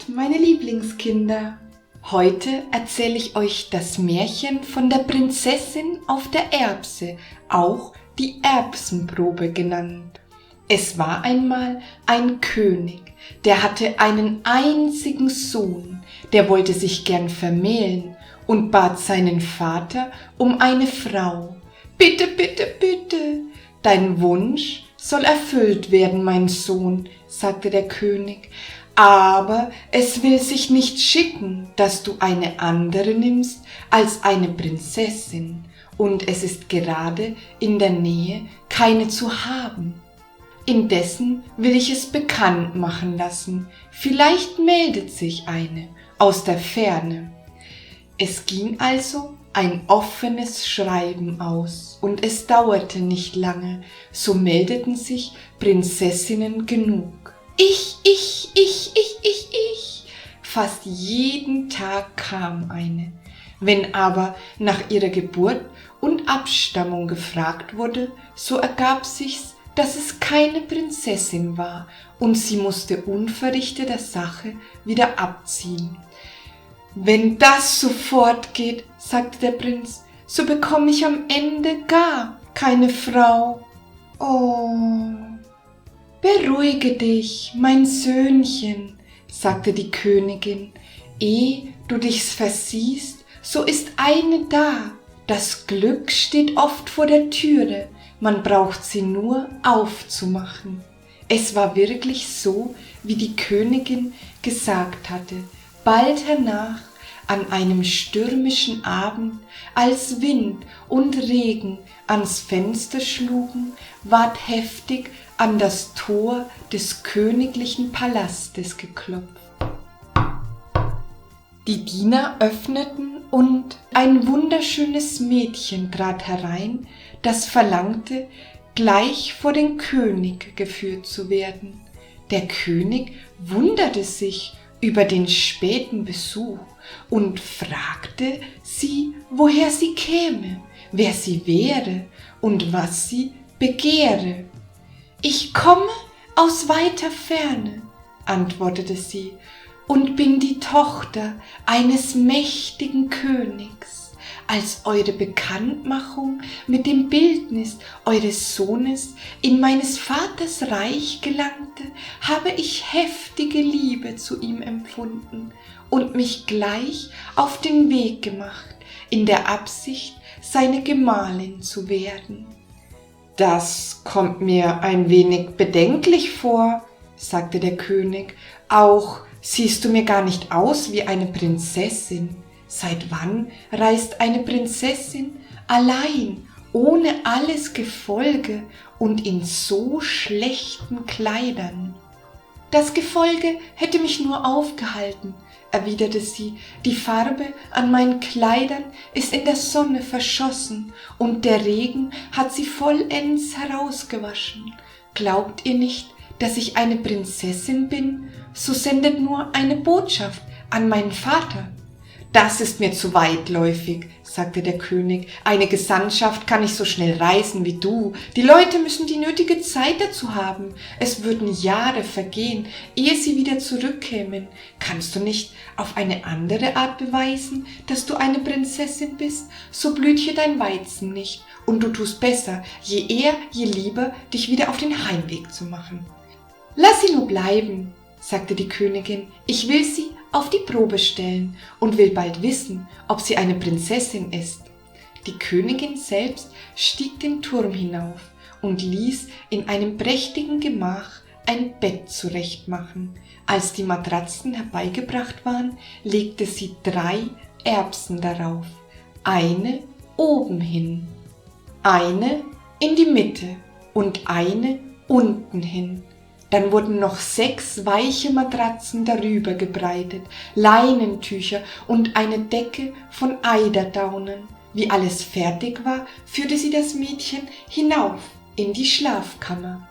Tag, meine Lieblingskinder! Heute erzähle ich euch das Märchen von der Prinzessin auf der Erbse, auch die Erbsenprobe genannt. Es war einmal ein König, der hatte einen einzigen Sohn, der wollte sich gern vermählen und bat seinen Vater um eine Frau. »Bitte, bitte, bitte, dein Wunsch soll erfüllt werden, mein Sohn«, sagte der König, »aber es will sich nicht schicken, dass du eine andere nimmst als eine Prinzessin, und es ist gerade in der Nähe keine zu haben. Indessen will ich es bekannt machen lassen, vielleicht meldet sich eine aus der Ferne.« Es ging also ein offenes Schreiben aus, und es dauerte nicht lange, so meldeten sich Prinzessinnen genug. Ich. Fast jeden Tag kam eine. Wenn aber nach ihrer Geburt und Abstammung gefragt wurde, so ergab sich's, dass es keine Prinzessin war, und sie musste unverrichteter Sache wieder abziehen. »Wenn das so fortgeht«, sagte der Prinz, »so bekomme ich am Ende gar keine Frau.« »Oh, beruhige dich, mein Söhnchen«, sagte die Königin, »ehe du dich's versiehst, so ist eine da. Das Glück steht oft vor der Türe, man braucht sie nur aufzumachen.« Es war wirklich so, wie die Königin gesagt hatte. Bald hernach, an einem stürmischen Abend, als Wind und Regen ans Fenster schlugen, ward heftig an das Tor des königlichen Palastes geklopft. Die Diener öffneten, und ein wunderschönes Mädchen trat herein, das verlangte, gleich vor den König geführt zu werden. Der König wunderte sich über den späten Besuch und fragte sie, woher sie käme, wer sie wäre und was sie begehre. »Ich komme aus weiter Ferne«, antwortete sie, »und bin die Tochter eines mächtigen Königs. Als eure Bekanntmachung mit dem Bildnis eures Sohnes in meines Vaters Reich gelangte, habe ich heftige Liebe zu ihm empfunden und mich gleich auf den Weg gemacht, in der Absicht, seine Gemahlin zu werden.« »Das kommt mir ein wenig bedenklich vor«, sagte der König, »auch siehst du mir gar nicht aus wie eine Prinzessin. Seit wann reist eine Prinzessin allein, ohne alles Gefolge und in so schlechten Kleidern?« »Das Gefolge hätte mich nur aufgehalten«, erwiderte sie, »die Farbe an meinen Kleidern ist in der Sonne verschossen und der Regen hat sie vollends herausgewaschen. Glaubt ihr nicht, dass ich eine Prinzessin bin? So sendet nur eine Botschaft an meinen Vater.« »Das ist mir zu weitläufig«, sagte der König, »eine Gesandtschaft kann nicht so schnell reisen wie du. Die Leute müssen die nötige Zeit dazu haben. Es würden Jahre vergehen, ehe sie wieder zurückkämen. Kannst du nicht auf eine andere Art beweisen, dass du eine Prinzessin bist? So blüht hier dein Weizen nicht, und du tust besser, je eher, je lieber, dich wieder auf den Heimweg zu machen.« »Lass sie nur bleiben«, sagte die Königin, »ich will sie auf die Probe stellen und will bald wissen, ob sie eine Prinzessin ist.« Die Königin selbst stieg den Turm hinauf und ließ in einem prächtigen Gemach ein Bett zurechtmachen. Als die Matratzen herbeigebracht waren, legte sie 3 Erbsen darauf, eine oben hin, eine in die Mitte und eine unten hin. Dann wurden noch 6 weiche Matratzen darüber gebreitet, Leinentücher und eine Decke von Eiderdaunen. Wie alles fertig war, führte sie das Mädchen hinauf in die Schlafkammer.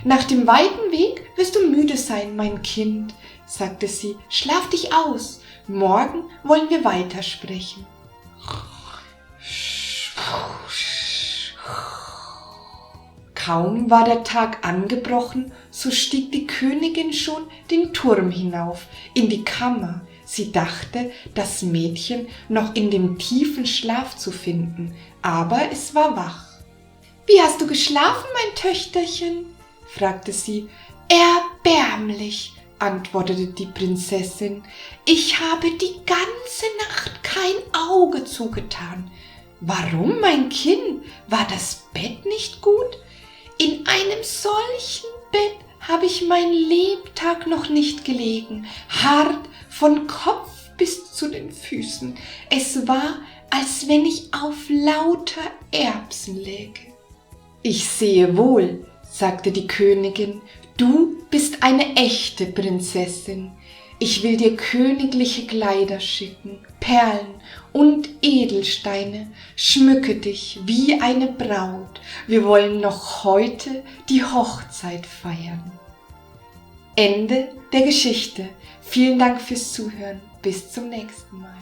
»Nach dem weiten Weg wirst du müde sein, mein Kind«, sagte sie, »schlaf dich aus, morgen wollen wir weitersprechen.« Kaum war der Tag angebrochen, so stieg die Königin schon den Turm hinauf, in die Kammer. Sie dachte, das Mädchen noch in dem tiefen Schlaf zu finden, aber es war wach. »Wie hast du geschlafen, mein Töchterchen?« fragte sie. »Erbärmlich«, antwortete die Prinzessin. »Ich habe die ganze Nacht kein Auge zugetan.« »Warum, mein Kind? War das Bett nicht gut?« »In einem solchen Bett habe ich mein Lebtag noch nicht gelegen, hart von Kopf bis zu den Füßen. Es war, als wenn ich auf lauter Erbsen läge.« »Ich sehe wohl«, sagte die Königin, »du bist eine echte Prinzessin. Ich will dir königliche Kleider schicken, Perlen und Edelsteine. Schmücke dich wie eine Braut. Wir wollen noch heute die Hochzeit feiern.« Ende der Geschichte. Vielen Dank fürs Zuhören. Bis zum nächsten Mal.